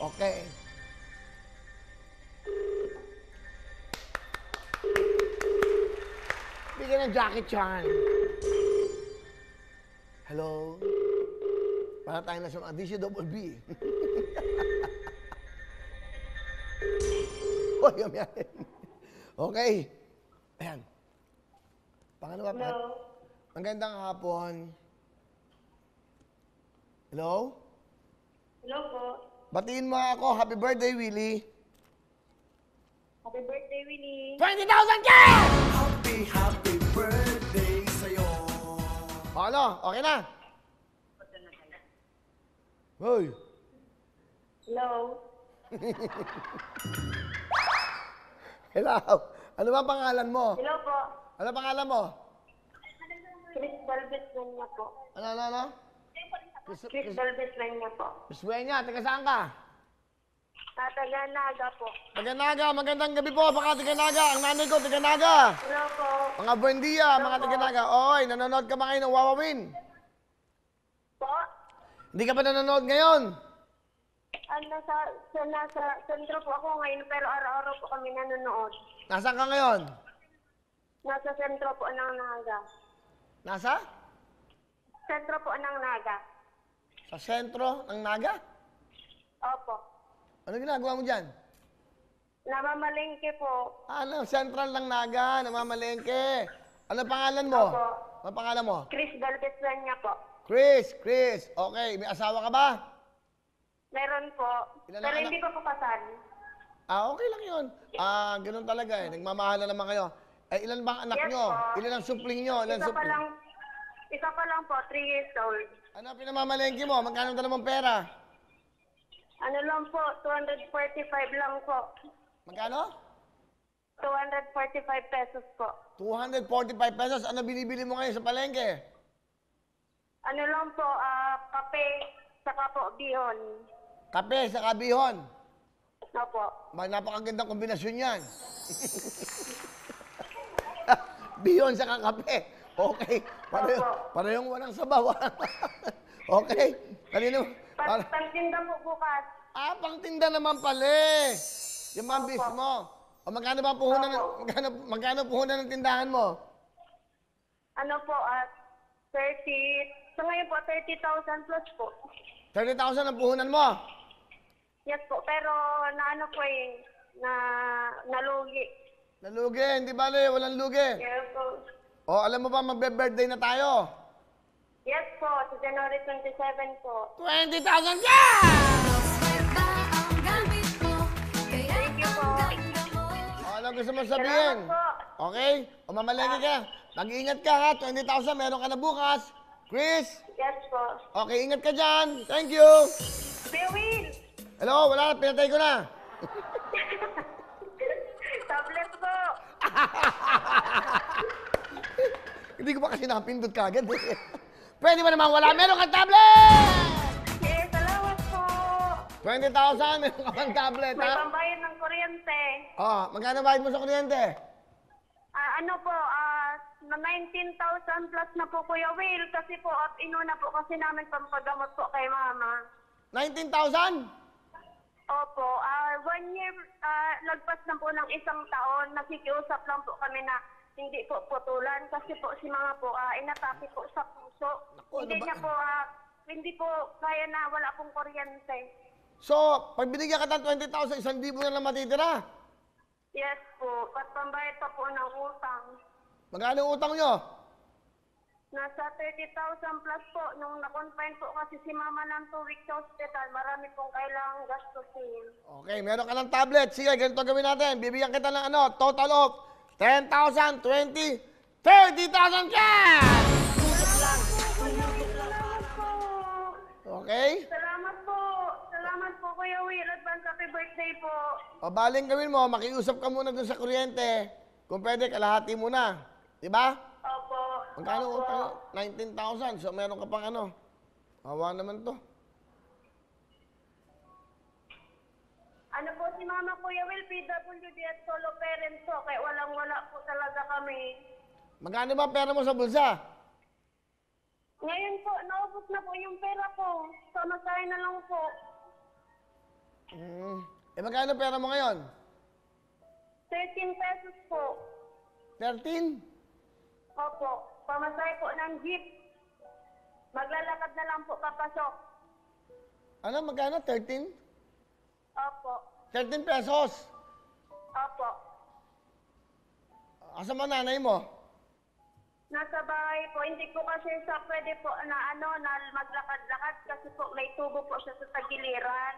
Okay. Bigyan ng Jackie Chan. Hello? Para tayo na sa mga DCWB. Uy, yan. Okay. Ayan. Pangalawa pa. Hello. Magandang hapon. Hello? Hello po. Batiin mo ako. Happy birthday, Willie. Happy birthday, Winnie. 20,000 ka! Happy birthday sa'yo. O ano? Okay na? Hoy. Hello. Hello. Ano ba pangalan mo? Hello po. Ano pangalan mo? Chris Balbes Renya po. Ano? Chris Balbes Renya po. Suwenya, taga saan ka? Tataganaga po. Taga Naga, magandang gabi po, mga taga Naga. Ang nanay ko, taga Naga. Hello po. Mga buendia, mga taga Naga. Oy, nanonood ka ba ngayon ng Wawawin? Po? Hindi ka ba nanonood ngayon? Nasa sentro po ako ngayon pero araw-araw po kami nanonood. Nasaan ka ngayon? Nasa sentro po ng Naga. Nasa? Sentro po ng Naga. Sa sentro ng Naga? Opo. Ano ginagawa mo dyan? Namamalengke po. Ano, central ng Naga, namamalengke. Ano pangalan mo? Opo. Ano pangalan mo? Chris Balbes Renya po. Chris. Okay, may asawa ka ba? Meron po. Ilan Pero ang hindi pa po kasal. Okay lang yun. Ganun talaga eh. Nagmamahala naman kayo. Ilan bang anak Yes, nyo? po. Ilan ang supling nyo? Ilan Isa pa lang po, 3 years old. Ano pinamamalengke mo? Magkano dala mong pera? Ano lang po, 245 lang po. Magkano? 245 pesos po. 245 pesos. Ano binibili mo ngayon sa palengke? Ano lang po, kape, saka po bihon. Kape sa kabihon. Opo. Napakagandang kombinasyon yan. Bihon sa kape. Okay. Para yung walang sabaw. Okay. Kanino? Pagtinda po bukas. Pangtinda naman pala eh. Yung mga bis mo. O magkano ba puhunan magkano puhunan ng tindahan mo? Ano po, 30, so ngayon po, 30,000 plus po. 30,000 ang puhunan mo. Yes po, pero naano po nalugi. Nalugi, hindi bale, walang lugi. Yes po. O alam mo ba magbe-birthday na tayo? Yes po, sa January 27 po. 20,000 ka! Thank you po. O ano gusto mo sabihin? Salamat po. Okay? O mamalengke ka. Mag-iingat ka ha. 20,000 meron ka na bukas. Chris? Yes po. Okay, ingat ka dyan. Thank you. Kuya Will! Hello, wala. Pinatay ko na. Tablet po. Hindi ko pa kasi nakapindot kagad eh. Pwede ba naman wala? Meron kang tablet! Eh, salamat po. 20,000, meron ka pang tablet, May ha? pambayad ng kuryente. Magkano bayad mo sa kuryente? Ano po, 19,000 plus na po Kuya Will kasi po inuna po kasi namin pampagamot po kay Mama. 19,000? Opo, 1 year, lagpas na po ng 1 taon, nakikiusap lang po kami na hindi po putulan kasi po si Mama po inatake po sa puso. Naku, Hindi ano ba- niya po, hindi po kaya na wala pong kuryente. So, pag binigyan ka ng 20,000, 1,000 na lang matitira. Yes po, at pambayad pa po ng utang. Magkano ang utang nyo? Nasa 30,000 plus po. Nung na-confine po kasi si Mama ng 2 weeks sa hospital, marami pong kailangang gastusin. Okay, meron ka ng tablet. Sige, ganito gawin natin. Bibigyan kita ng total of 10,000, 20, 30,000 cash! Salamat po. Okay? Salamat po. Salamat po, Kuya Will. Advance happy birthday po. O baling gawin mo, makiusap ka muna dun sa kuryente. Kung pwede, kalahati muna. Diba? Opo. Magkano Opo. utang? 19,000. So, meron ka pang ano. Hawa naman to. Ano po si Mama, Kuya Will, PWD at solo parent po. Kaya walang-wala po talaga kami. Magkano ba pera mo sa bulsa? Ngayon po, naubos na po yung pera ko. So, masahe na lang po. Magkano pera mo ngayon? 13 pesos po. 13? Opo. Pamasahe po ng jeep. Maglalakad na lang po papasok. Ano, magkano? 13? Opo. 13 pesos. Opo. Asa mo nanay mo? Nasa bahay po. Hindi po kasi sa pwede po na na maglakad-lakad kasi po may tubo po siya sa tagiliran.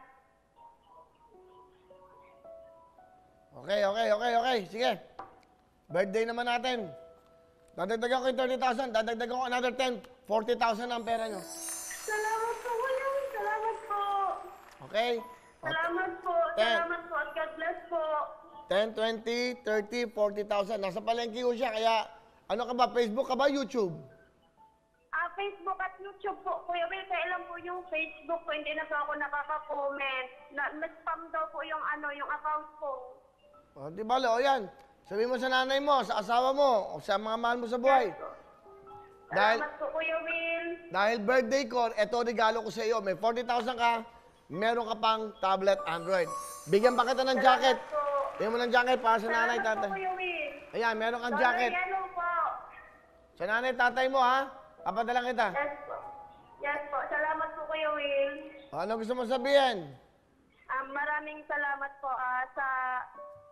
Okay. Sige. Birthday naman natin. Dadagdagan ko yung 30,000. Dadagdagan ko another 10. 40,000 ang pera nyo. Salamat po, Kuya Will. Salamat po. Okay? Salamat po. Ten. Salamat po. At God bless po. 10, 20, 30, 40,000. Nasa palengke ko siya. Kaya, ano ka ba? Facebook ka ba? YouTube? Facebook at YouTube po, Kuya Will. Kailan po yung Facebook po, hindi na po ako nakaka-comment. Nag-spam daw po yung yung account ko. O, di ba, o yan. Sabihin mo sa nanay mo, sa asawa mo, o sa mga mahal mo sa buhay. Salamat po, Kuya Will. Dahil birthday ko, eto regalo ko sa iyo. May 40,000 ka, meron ka pang tablet Android. Bigyan pa kita ng jacket. Bigyan mo ng jacket para sa nanay, Salamat po, tatay. Kuya Will. Ayan, meron kang Dollar jacket. Yellow po. Sa nanay, tatay mo, ha? Papadala kita. Yes po. Yes po. Salamat po, Kuya Will. Ano gusto mo sabihin? Maraming salamat po sa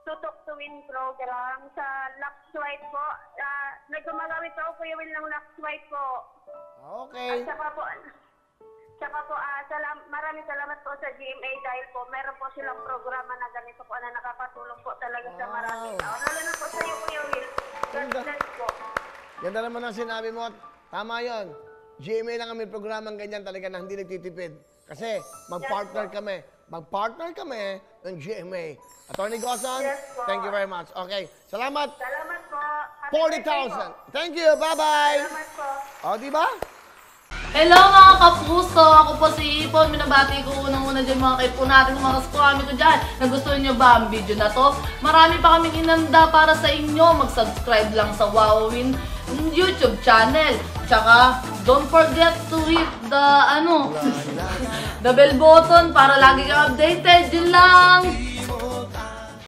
Tutok to Win program, sa Lux White po. Nagmagamit ako, Kuya Will, ng Lux White po. Okay. At saka po, maraming salamat po sa GMA dahil po meron po silang programa na ganito po na nakakatulong po talaga sa maraming tao. Lalo na po sa iyo, Kuya Will. God bless po. Ganda naman ang sinabi mo. Tama yon. GMA lang kami programang ganyan talaga na hindi nagtitipid. Kasi mag-partner kami. Mag-partner kami ng GMA. Attorney Gozon, Yes, po. thank you very much. Okay, salamat. Salamat po. Happy birthday po. 40,000. Thank you. Bye-bye. Salamat po. O, di ba? Hello mga kapuso! Ako po si Ipon. Minabati ko unang-una dyan mga kaipo natin, mga kaskwami ko dyan. Nagustuhan nyo ba ang video na to? Marami pa kaming inanda para sa inyo. Mag-subscribe lang sa Wowin YouTube channel. Tsaka, don't forget to hit the, the bell button para lagi kang updated. Yun lang!